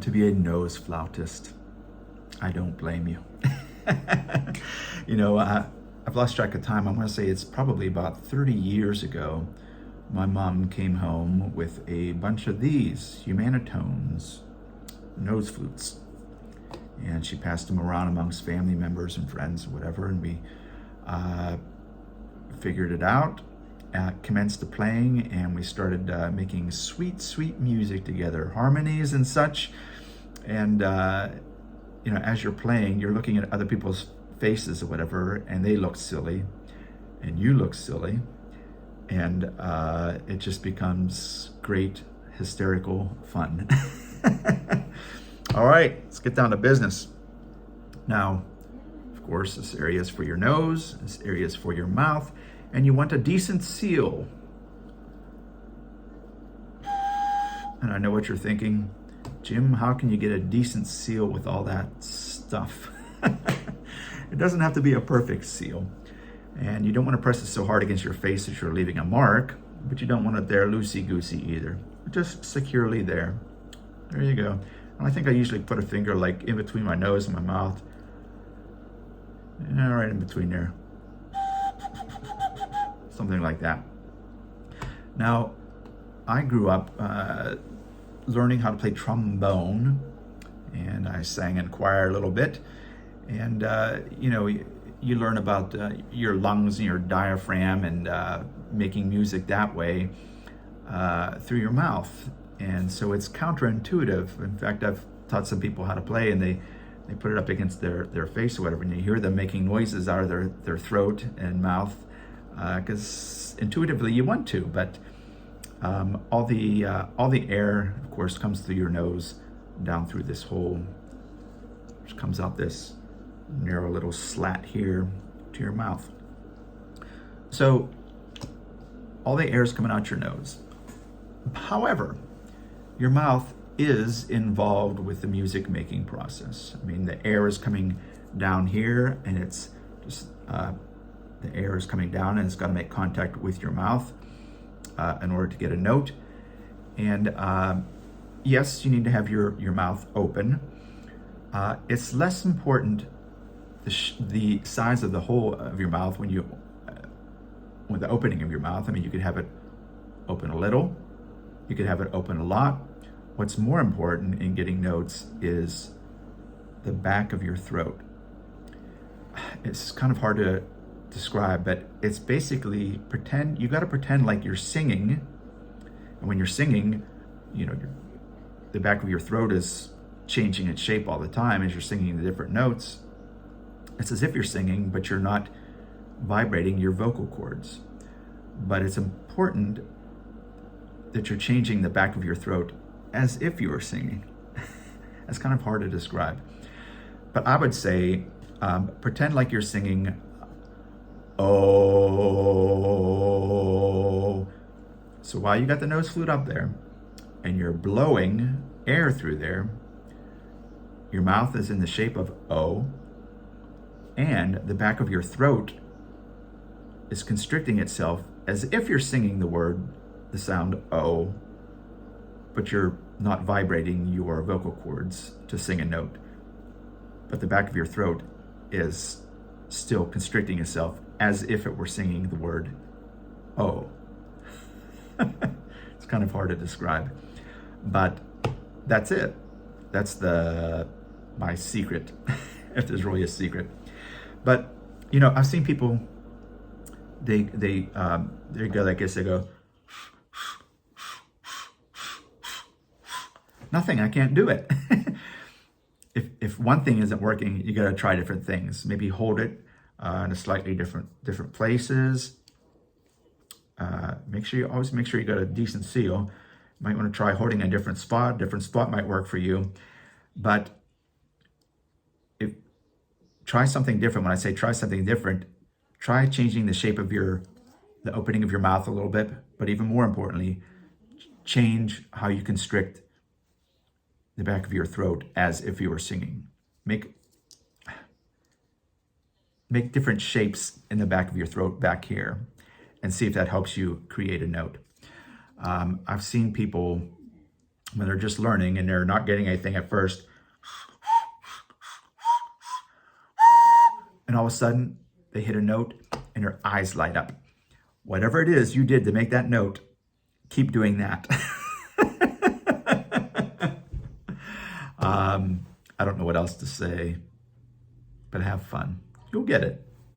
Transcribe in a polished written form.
to be a nose flautist. I don't blame you. I've lost track of time. I want to say it's probably about 30 years ago. My mom came home with a bunch of these humanitones, nose flutes. And she passed them around amongst family members and friends, whatever. And we figured it out, commenced the playing, and we started making sweet, sweet music together, harmonies and such. And, as you're playing, you're looking at other people's faces or whatever, and they look silly, and you look silly. And it just becomes great, hysterical fun. All right, let's get down to business. Now, of course, this area is for your nose, this area is for your mouth, and you want a decent seal. And I know what you're thinking, Jim, how can you get a decent seal with all that stuff? It doesn't have to be a perfect seal. And you don't want to press it so hard against your face that you're leaving a mark, but you don't want it there loosey-goosey either. Just securely there. There you go. And I think I usually put a finger like in between my nose and my mouth. Yeah, right in between there. Something like that. Now, I grew up learning how to play trombone, and I sang in choir a little bit. And, you learn about your lungs and your diaphragm and making music that way through your mouth. And so it's counterintuitive. In fact, I've taught some people how to play, and they put it up against their face or whatever, and you hear them making noises out of their throat and mouth, because intuitively you want to, but all the air, of course, comes through your nose, down through this hole, which comes out this narrow little slat here to your mouth. So all the air is coming out your nose. However, your mouth is involved with the music making process. I mean, the air is coming down here, and it's just the air is coming down, and it's got to make contact with your mouth in order to get a note. And yes, you need to have your mouth open. It's less important the size of the hole of your mouth when the opening of your mouth. I mean, you could have it open a little, you could have it open a lot. What's more important in getting notes is the back of your throat. It's kind of hard to describe, but it's basically you got to pretend like you're singing. And when you're singing, the back of your throat is changing its shape all the time as you're singing the different notes. It's as if you're singing, but you're not vibrating your vocal cords. But it's important that you're changing the back of your throat as if you were singing. That's kind of hard to describe. But I would say, pretend like you're singing, oh. So while you got the nose flute up there, and you're blowing air through there, your mouth is in the shape of O, and the back of your throat is constricting itself as if you're singing the sound O, but you're not vibrating your vocal cords to sing a note. But the back of your throat is still constricting itself as if it were singing the word O. It's kind of hard to describe, but that's it. That's my secret, if there's really a secret. But I've seen people. They go like this. They go, nothing. I can't do it. If one thing isn't working, you got to try different things. Maybe hold it in a slightly different places. Make sure you got a decent seal. You might want to try holding a different spot. Different spot might work for you, but try something different. When I say try something different, try changing the shape of the opening of your mouth a little bit, but even more importantly, change how you constrict the back of your throat as if you were singing. Make different shapes in the back of your throat back here, and see if that helps you create a note. I've seen people when they're just learning and they're not getting anything at first. And all of a sudden, they hit a note and their eyes light up. Whatever it is you did to make that note, keep doing that. I don't know what else to say, but have fun. You'll get it.